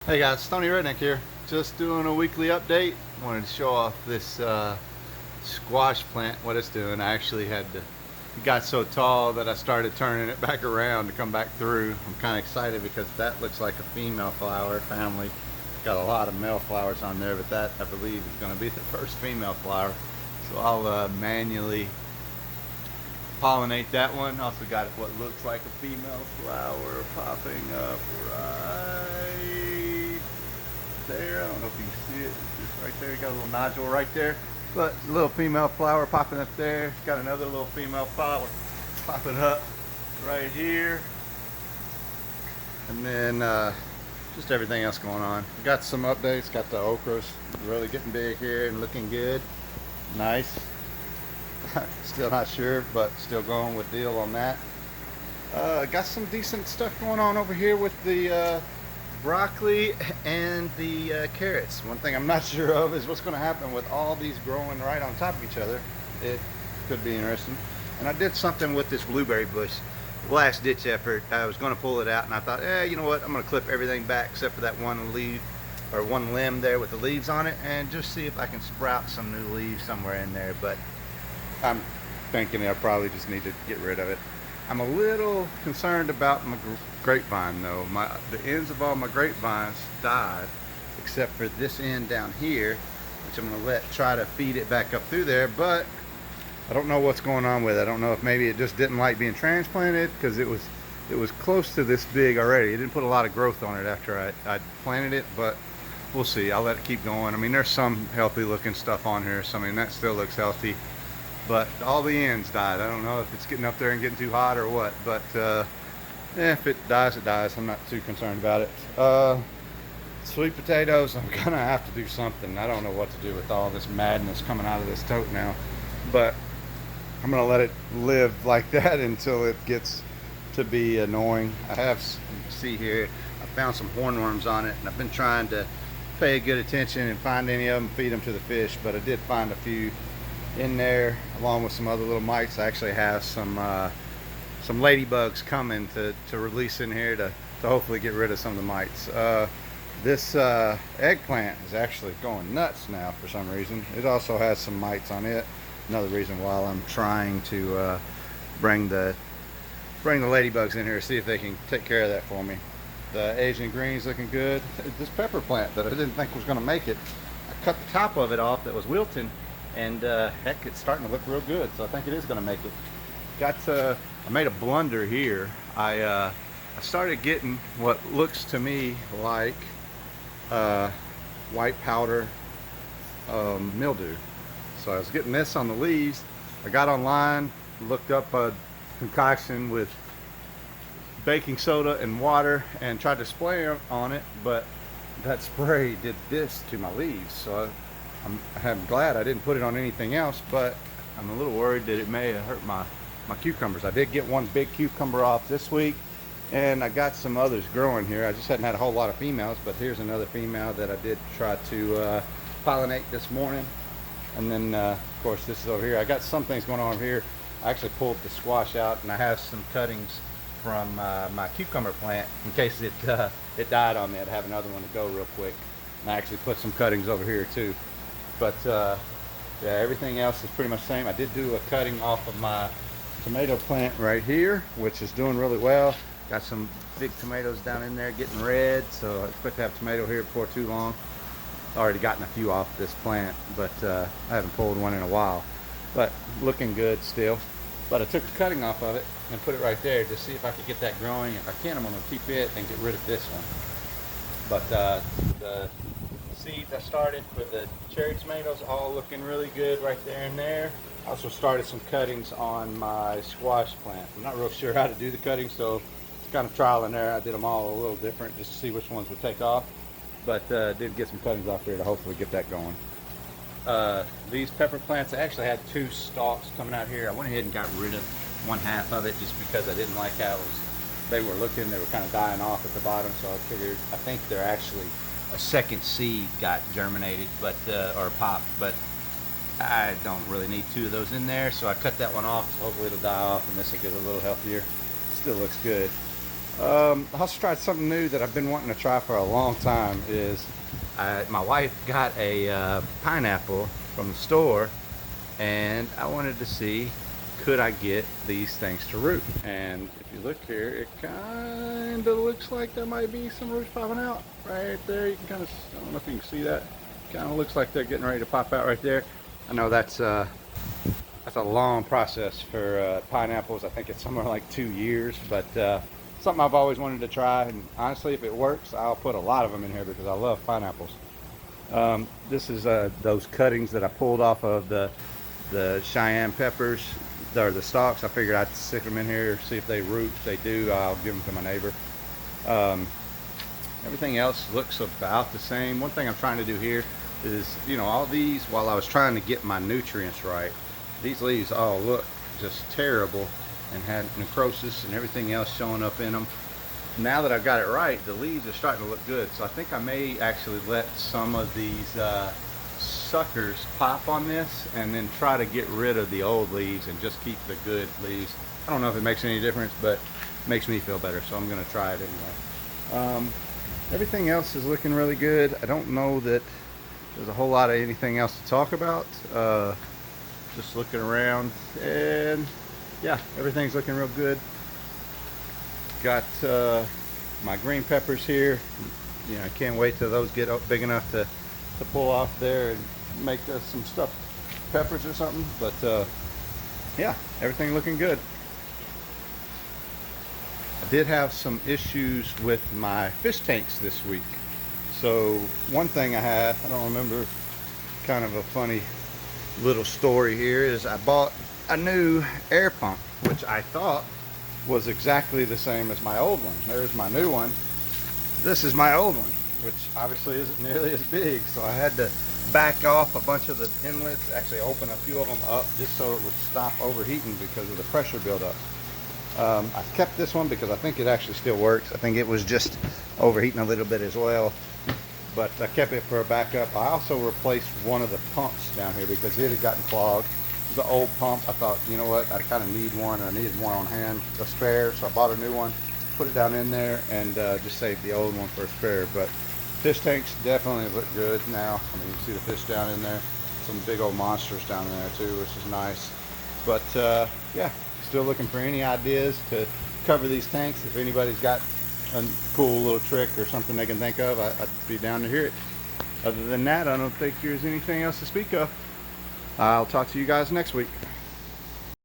Hey guys, Stony Redneck here. Just doing a weekly update. Wanted to show off this squash plant, what it's doing. I actually had to, it got so tall that I started turning it back around to come back through. I'm kind of excited because that looks like a female flower family. Got a lot of male flowers on there, but that I believe is going to be the first female flower. So I'll manually pollinate that one. Also got what looks like a female flower popping up right there. I don't know if you can see it. It's just right there. You got a little nodule right there. But a little female flower popping up there. It's got another little female flower popping up right here. And then just everything else going on. Got some updates. Got the okras really getting big here and looking good. Nice. Still not sure, but still going with deal on that. Got some decent stuff going on over here with the broccoli and the carrots. One thing I'm not sure of is what's going to happen with all these growing right on top of each other. It could be interesting. And I did something with this blueberry bush. Last ditch effort. I was going to pull it out, and I thought, you know what? I'm going to clip everything back except for that one leaf or one limb there with the leaves on it, and just see if I can sprout some new leaves somewhere in there. But I'm thinking I probably just need to get rid of it. I'm a little concerned about my grapevine though. The ends of all my grapevines died, except for this end down here, which I'm gonna try to feed it back up through there, but I don't know what's going on with it. I don't know if maybe it just didn't like being transplanted, because it was close to this big already. It didn't put a lot of growth on it after I planted it, but we'll see. I'll let it keep going. I mean, there's some healthy looking stuff on here, so I mean that still looks healthy. But all the ends died. I don't know if it's getting up there and getting too hot or what, but if it dies, it dies. I'm not too concerned about it. Sweet potatoes, I'm gonna have to do something. I don't know what to do with all this madness coming out of this tote now, but I'm gonna let it live like that until it gets to be annoying. I have, see here, I found some hornworms on it, and I've been trying to pay good attention and find any of them, feed them to the fish, but I did find a few in there along with some other little mites. I actually have some ladybugs coming to release in here to hopefully get rid of some of the mites. This eggplant is actually going nuts now for some reason. It also has some mites on it. Another reason why I'm trying to bring the ladybugs in here to see if they can take care of that for me. The Asian green's looking good. This pepper plant that I didn't think was going to make it, I cut the top of it off that was wilting, and heck, it's starting to look real good, so I think it is going to make it. I made a blunder here. I started getting what looks to me like white powder mildew. So I was getting this on the leaves. I got online, looked up a concoction with baking soda and water and tried to spray on it, but that spray did this to my leaves. So I'm glad I didn't put it on anything else, but I'm a little worried that it may have hurt my cucumbers. I did get one big cucumber off this week, and I got some others growing here. I just hadn't had a whole lot of females, but here's another female that I did try to pollinate this morning. And then of course this is over here. I got some things going on over here. I actually pulled the squash out, and I have some cuttings from my cucumber plant in case it died on me. I'd have another one to go real quick. And I actually put some cuttings over here too. But yeah, everything else is pretty much the same. I did do a cutting off of my tomato plant right here, which is doing really well. Got some big tomatoes down in there getting red, so I expect to have tomato here before too long. Already gotten a few off this plant, but I haven't pulled one in a while. But looking good still. But I took the cutting off of it and put it right there to see if I could get that growing. If I can, I'm going to keep it and get rid of this one. But the seeds I started for the cherry tomatoes all looking really good right there and there. I also started some cuttings on my squash plant. I'm not real sure how to do the cuttings, so it's kind of trial and error. I did them all a little different just to see which ones would take off. But did get some cuttings off here to hopefully get that going. These pepper plants, I actually had two stalks coming out here. I went ahead and got rid of one half of it just because I didn't like how they were looking. They were kind of dying off at the bottom, so I figured, I think they're actually a second seed got germinated, but or popped, but I don't really need two of those in there, so I cut that one off. So hopefully it'll die off and this will get a little healthier. Still looks good. I also tried something new that I've been wanting to try for a long time. My wife got a pineapple from the store, and I wanted to see, could I get these things to root? And if you look here, it kind of looks like there might be some roots popping out right there. You can kind of, I don't know if you can see that. Kind of looks like they're getting ready to pop out right there. I know that's a long process for pineapples. I think it's somewhere like 2 years, but something I've always wanted to try. And honestly, if it works, I'll put a lot of them in here because I love pineapples. This is those cuttings that I pulled off of the Cheyenne peppers, or the stalks. I figured I'd stick them in here, see if they root. If they do, I'll give them to my neighbor. Everything else looks about the same. One thing I'm trying to do here is, you know, all these, while I was trying to get my nutrients right, these leaves all look just terrible and had necrosis and everything else showing up in them. Now that I've got it right, the leaves are starting to look good. So I think I may actually let some of these suckers pop on this and then try to get rid of the old leaves and just keep the good leaves. I don't know if it makes any difference, but it makes me feel better, so I'm going to try it anyway. Everything else is looking really good. I don't know that there's a whole lot of anything else to talk about. Just looking around, and yeah, everything's looking real good. Got my green peppers here. You know, I can't wait till those get up big enough to pull off there and make some stuffed peppers or something. But yeah, everything looking good. I did have some issues with my fish tanks this week. So one thing I had, I don't remember, kind of a funny little story here, is I bought a new air pump, which I thought was exactly the same as my old one. There's my new one. This is my old one, which obviously isn't nearly as big, so I had to back off a bunch of the inlets, actually open a few of them up just so it would stop overheating because of the pressure buildup. I kept this one because I think it actually still works. I think it was just overheating a little bit as well, but I kept it for a backup. I also replaced one of the pumps down here because it had gotten clogged. It was an old pump. I thought, you know what, I kind of need one. I needed one on hand, a spare, so I bought a new one, put it down in there, and just saved the old one for a spare. But fish tanks definitely look good now. I mean, you can see the fish down in there. Some big old monsters down in there too, which is nice. But yeah, still looking for any ideas to cover these tanks. If anybody's got a cool little trick or something they can think of, I'd be down to hear it. Other than that, I don't think there's anything else to speak of. I'll talk to you guys next week.